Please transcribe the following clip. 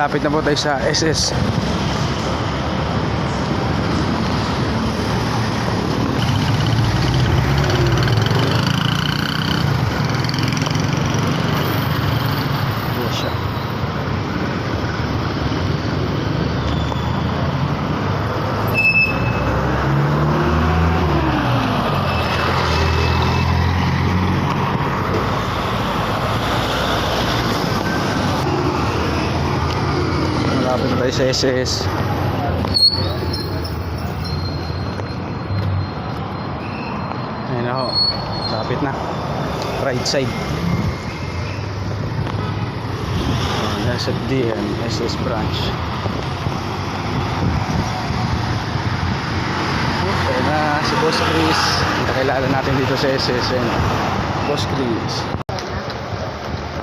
malapit na po tayo sa SS. Yes, siya. Malapit na tayo sa SS. Ayun ako, lapit na. Right side. SFDN, SS branch. Okay na si Boss Chris. Nakilala natin dito sa SS. Boss Chris.